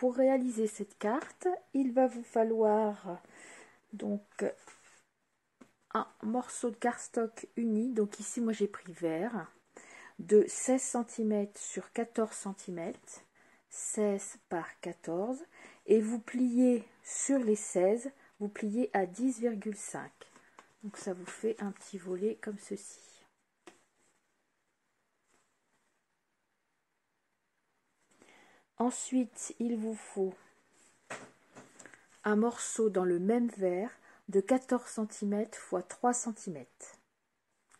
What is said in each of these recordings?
pour réaliser cette carte, il va vous falloir donc un morceau de cardstock uni. Donc ici, moi j'ai pris vert, de 16 cm sur 14 cm, 16 par 14, et vous pliez sur les 16, vous pliez à 10,5. Donc ça vous fait un petit volet comme ceci. Ensuite, il vous faut un morceau dans le même vert de 14 cm x 3 cm.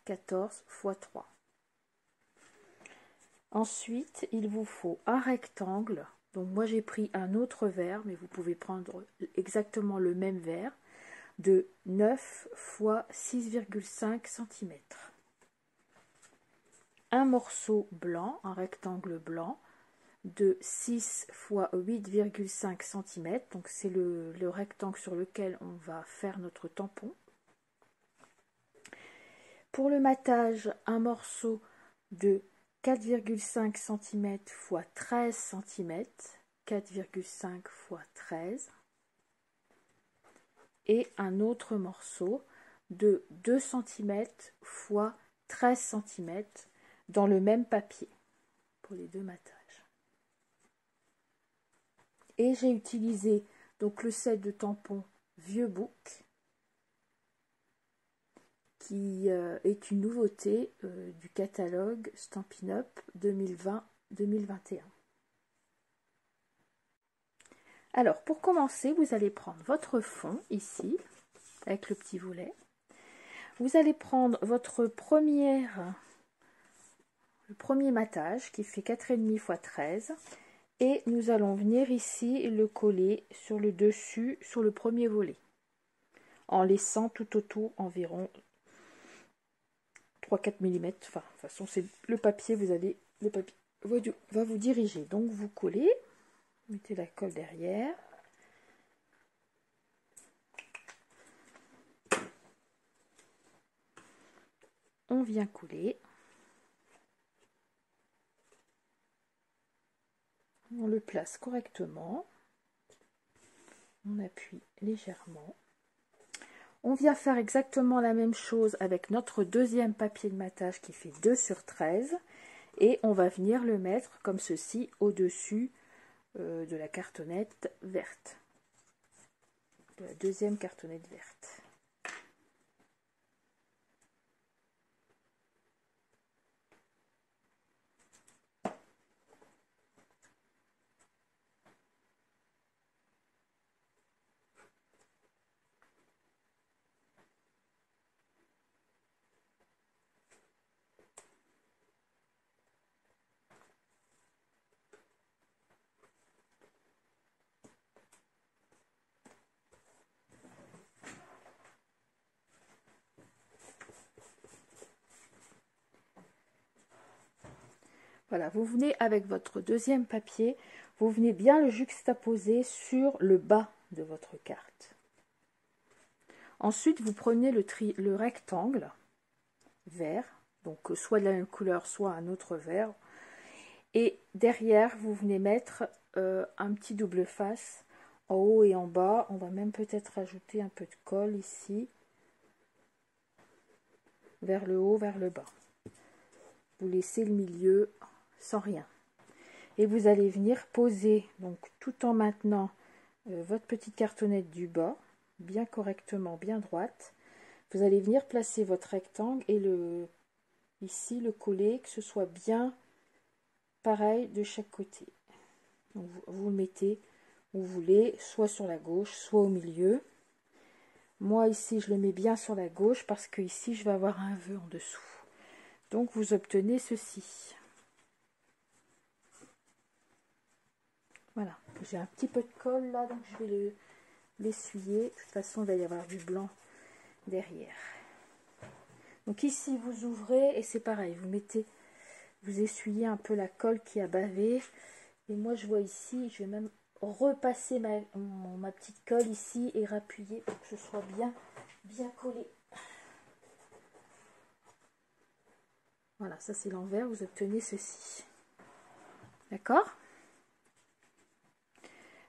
14 x 3. Ensuite, il vous faut un rectangle. Donc moi j'ai pris un autre vert, mais vous pouvez prendre exactement le même vert, de 9 x 6,5 cm. Un morceau blanc, un rectangle blanc, de 6 x 8,5 cm. Donc c'est le rectangle sur lequel on va faire notre tampon. Pour le matage, un morceau de 4,5 cm x 13 cm, 4,5 x 13, et un autre morceau de 2 cm x 13 cm dans le même papier pour les deux matages. Et j'ai utilisé donc le set de tampons Vieux Book, qui est une nouveauté du catalogue Stampin' Up 2020-2021. Alors, pour commencer, vous allez prendre votre fond ici, avec le petit volet. Vous allez prendre votre le premier matage qui fait 4,5 x 13, et nous allons venir ici le coller sur le dessus, sur le premier volet, en laissant tout autour environ 3-4 mm. Enfin, de toute façon, c'est le papier, le papier va vous diriger. Donc, vous collez, mettez la colle derrière. On vient coller. On le place correctement. On appuie légèrement. On vient faire exactement la même chose avec notre deuxième papier de matage qui fait 2 sur 13. Et on va venir le mettre comme ceci au-dessus de la cartonnette verte. De la deuxième cartonnette verte. Voilà, vous venez avec votre deuxième papier, vous venez bien le juxtaposer sur le bas de votre carte. Ensuite, vous prenez le rectangle vert, donc soit de la même couleur, soit un autre vert. Et derrière, vous venez mettre un petit double face en haut et en bas. On va même peut-être ajouter un peu de colle ici, vers le haut, vers le bas. Vous laissez le milieu sans rien. Et vous allez venir poser, donc tout en maintenant votre petite cartonnette du bas, bien correctement, bien droite. Vous allez venir placer votre rectangle et ici le coller, que ce soit bien pareil de chaque côté. Donc vous le mettez où vous voulez, soit sur la gauche, soit au milieu. Moi ici je le mets bien sur la gauche parce que ici je vais avoir un vœu en dessous. Donc vous obtenez ceci. Voilà, j'ai un petit peu de colle là, donc je vais l'essuyer. De toute façon, il va y avoir du blanc derrière. Donc ici, vous ouvrez et c'est pareil, vous essuyez un peu la colle qui a bavé. Et moi, je vois ici, je vais même repasser ma petite colle ici et rappuyer pour que ce soit bien collé. Voilà, ça c'est l'envers, vous obtenez ceci. D'accord ?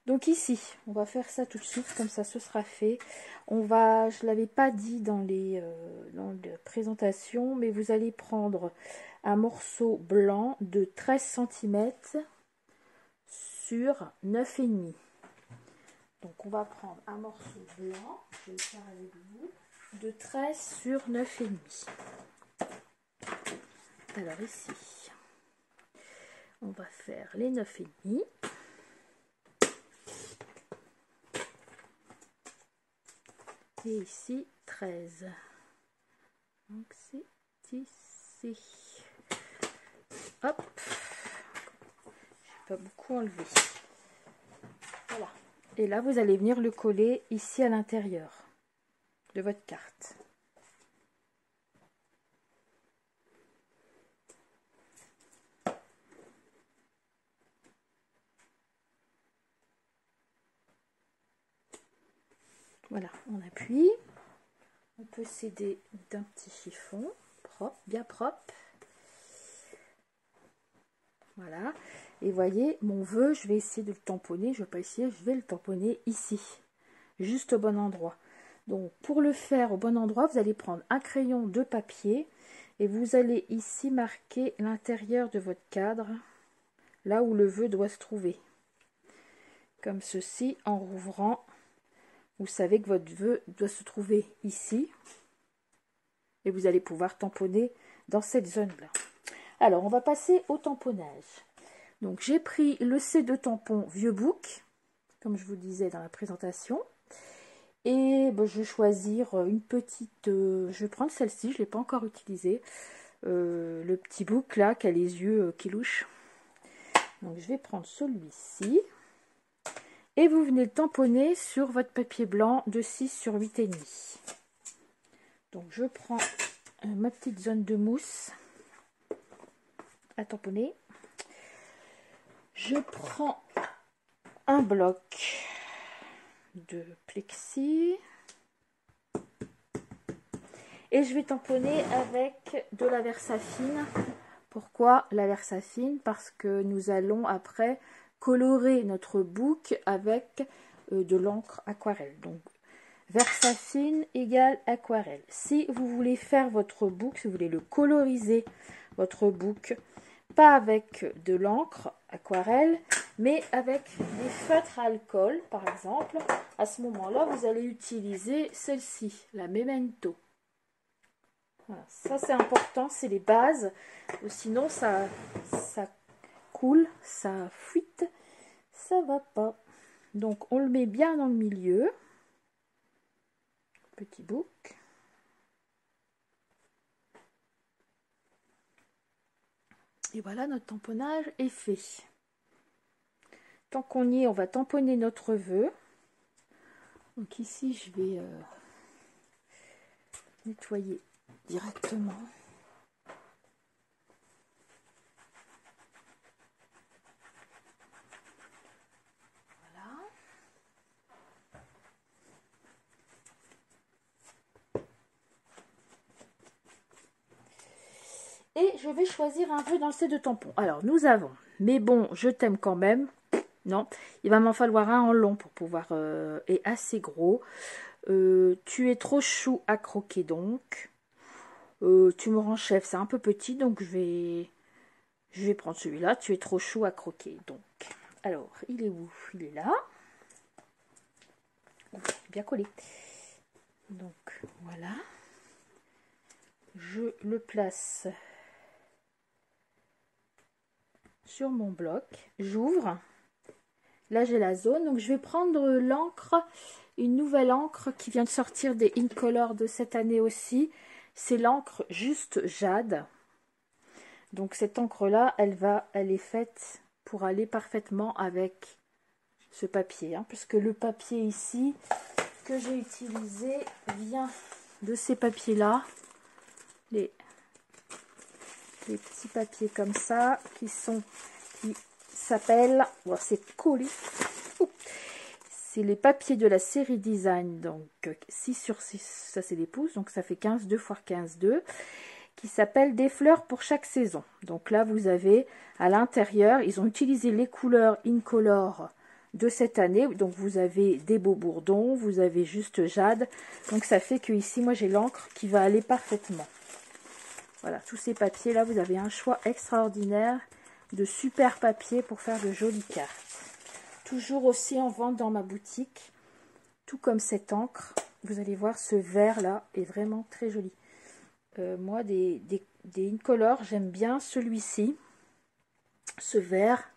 Donc ici, on va faire ça tout de suite, comme ça ce sera fait. On va, je ne l'avais pas dit dans la présentation, mais vous allez prendre un morceau blanc de 13 cm sur 9,5. Donc on va prendre un morceau blanc, je vais le faire avec vous, de 13 sur 9,5. Alors ici, on va faire les 9,5. Et ici 13. Donc c'est ici. Hop. J'ai pas beaucoup enlevé. Voilà. Et là vous allez venir le coller ici à l'intérieur de votre carte. Voilà, on appuie. On peut s'aider d'un petit chiffon propre, bien propre. Voilà. Et voyez, mon vœu, je vais essayer de le tamponner. Je ne vais pas essayer, je vais le tamponner ici, juste au bon endroit. Donc, pour le faire au bon endroit, vous allez prendre un crayon de papier et vous allez ici marquer l'intérieur de votre cadre, là où le vœu doit se trouver. Comme ceci, en rouvrant. Vous savez que votre vœu doit se trouver ici et vous allez pouvoir tamponner dans cette zone-là. Alors, on va passer au tamponnage. Donc, j'ai pris le C2 tampon Vieux Book, comme je vous disais dans la présentation. Et ben, je vais choisir une petite... je vais prendre celle-ci, je ne l'ai pas encore utilisée. Le petit book là, qui a les yeux qui louchent. Donc, je vais prendre celui-ci. Et vous venez le tamponner sur votre papier blanc de 6 sur 8,5. Donc je prends ma petite zone de mousse à tamponner. Je prends un bloc de plexi. Et je vais tamponner avec de la Versafine. Pourquoi la Versafine? Parce que nous allons après colorer notre book avec de l'encre aquarelle. Donc Versafine égale aquarelle. Si vous voulez faire votre book, si vous voulez le coloriser, votre book, pas avec de l'encre aquarelle, mais avec des feutres à alcool, par exemple, à ce moment-là, vous allez utiliser celle-ci, la Memento. Voilà, ça c'est important, c'est les bases, sinon ça coule, ça fuite, ça va pas. Donc on le met bien dans le milieu, petit book. Et voilà, notre tamponnage est fait. Tant qu'on y est, on va tamponner notre vœu. Donc ici je vais nettoyer directement. Et je vais choisir un vœu dans le C2 tampon. Alors, nous avons, mais bon, je t'aime quand même. Non, il va m'en falloir un en long pour pouvoir, et assez gros. Tu es trop chou à croquer donc. Tu me rends chef, c'est un peu petit, donc je vais prendre celui-là. Tu es trop chou à croquer. Donc, alors, il est où? Il est là. Bien collé. Donc, voilà. Je le place sur mon bloc, j'ouvre, là j'ai la zone, donc je vais prendre l'encre, une nouvelle encre qui vient de sortir des Incolor de cette année aussi, c'est l'encre Juste Jade. Donc cette encre là, elle est faite pour aller parfaitement avec ce papier, hein, puisque le papier ici que j'ai utilisé vient de ces papiers là, les petits papiers comme ça qui s'appellent, oh, c'est collé, c'est les papiers de la série design, donc 6 sur 6, ça c'est des pouces, donc ça fait 15, 2 x 15, 2, qui s'appelle des fleurs pour chaque saison. Donc là vous avez à l'intérieur, ils ont utilisé les couleurs Incolor de cette année. Donc vous avez des beaux bourdons, vous avez juste jade. Donc ça fait que ici, moi j'ai l'encre qui va aller parfaitement. Voilà, tous ces papiers là, vous avez un choix extraordinaire de super papier pour faire de jolies cartes. Toujours aussi en vente dans ma boutique, tout comme cette encre. Vous allez voir, ce vert là est vraiment très joli. Moi, des Incolor, j'aime bien celui-ci, ce vert.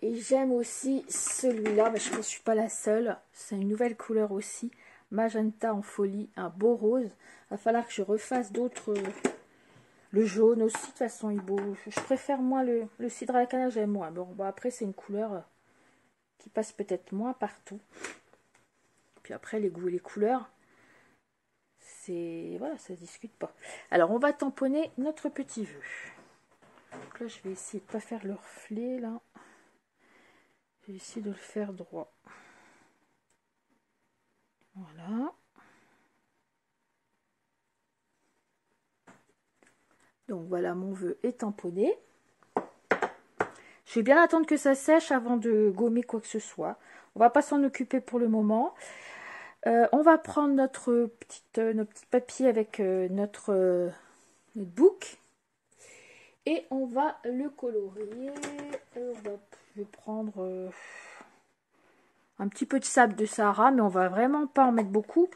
Et j'aime aussi celui-là, je pense que je ne suis pas la seule. C'est une nouvelle couleur aussi, magenta en folie, un beau rose. Il va falloir que je refasse d'autres. Le jaune aussi, de toute façon, il est beau. Je préfère moins le cidre à la cannelle, j'aime moins. Bon, après, c'est une couleur qui passe peut-être moins partout. Puis après, les goûts et les couleurs, c'est... Voilà, ça ne se discute pas. Alors, on va tamponner notre petit vœu. Donc là, je vais essayer de ne pas faire le reflet, là. Je vais essayer de le faire droit. Voilà. Donc, voilà, mon vœu est tamponné. Je vais bien attendre que ça sèche avant de gommer quoi que ce soit. On va pas s'en occuper pour le moment. On va prendre nos petits papiers avec notre book. Et on va le colorer. Je vais prendre un petit peu de sable de Sahara, mais on va vraiment pas en mettre beaucoup.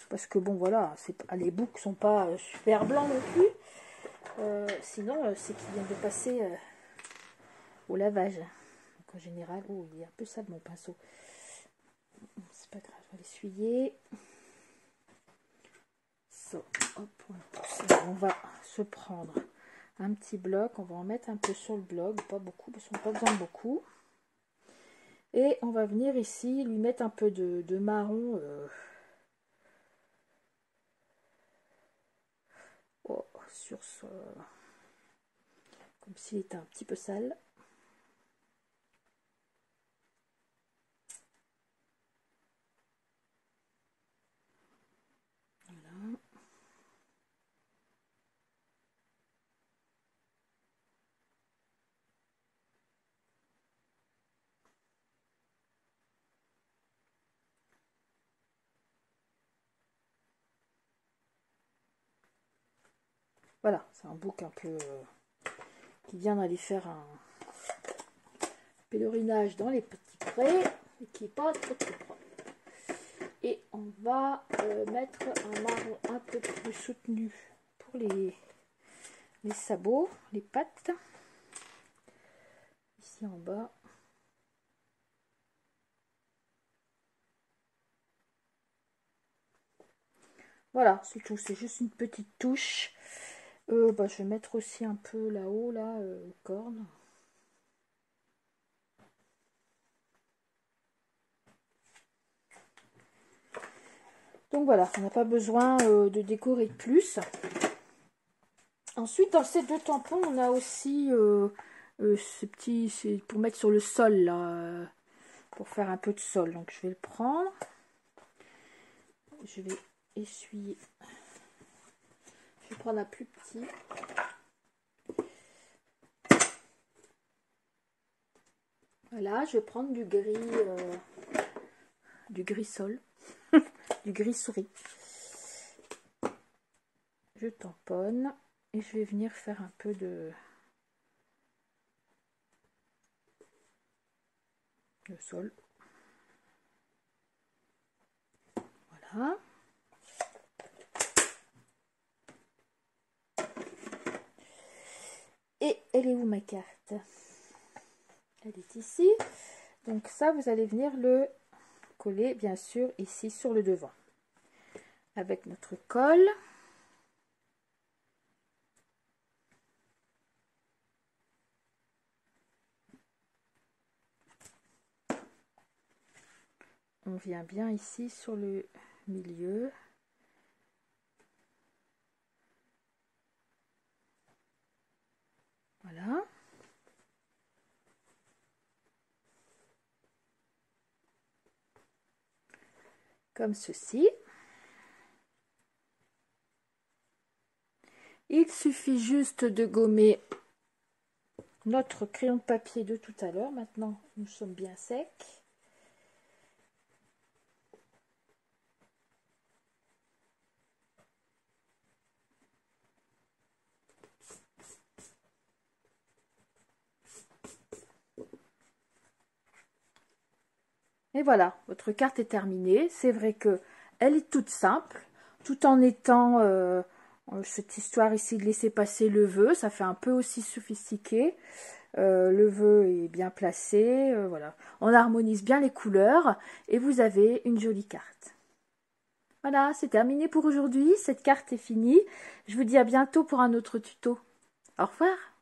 Parce que bon voilà, les books sont pas super blancs non plus. Sinon, c'est qu'ils viennent de passer au lavage. Donc en général, oh, il est un peu sale mon pinceau. C'est pas grave, je vais l'essuyer. So, hop, on va se prendre un petit bloc, on va en mettre un peu sur le bloc, pas beaucoup parce qu'on n'a pas besoin de beaucoup. Et on va venir ici lui mettre un peu de marron sur ce, comme s'il était un petit peu sale. Voilà. Voilà, c'est un book un peu qui vient d'aller faire un pèlerinage dans les petits prés et qui n'est pas trop propre. Et on va mettre un marron un peu plus soutenu pour les sabots, les pattes. Ici en bas. Voilà, c'est tout, c'est juste une petite touche. Je vais mettre aussi un peu là-haut, là, aux cornes. Donc voilà, on n'a pas besoin de décorer de plus. Ensuite, dans ces deux tampons, on a aussi ce petit, c'est pour mettre sur le sol, là, pour faire un peu de sol. Donc je vais le prendre. Je vais essuyer. Je vais prendre un plus petit. Voilà, je vais prendre du gris sol, du gris souris. Je tamponne et je vais venir faire un peu de sol. Voilà. Et elle est où ma carte? Elle est ici. Donc ça, vous allez venir le coller, bien sûr, ici sur le devant. Avec notre colle. On vient bien ici sur le milieu. Voilà. Comme ceci. Il suffit juste de gommer notre crayon de papier de tout à l'heure. Maintenant, nous sommes bien secs. Et voilà, votre carte est terminée. C'est vrai que elle est toute simple, tout en étant cette histoire ici de laisser passer le vœu. Ça fait un peu aussi sophistiqué. Le vœu est bien placé. Voilà, on harmonise bien les couleurs et vous avez une jolie carte. Voilà, c'est terminé pour aujourd'hui. Cette carte est finie. Je vous dis à bientôt pour un autre tuto. Au revoir.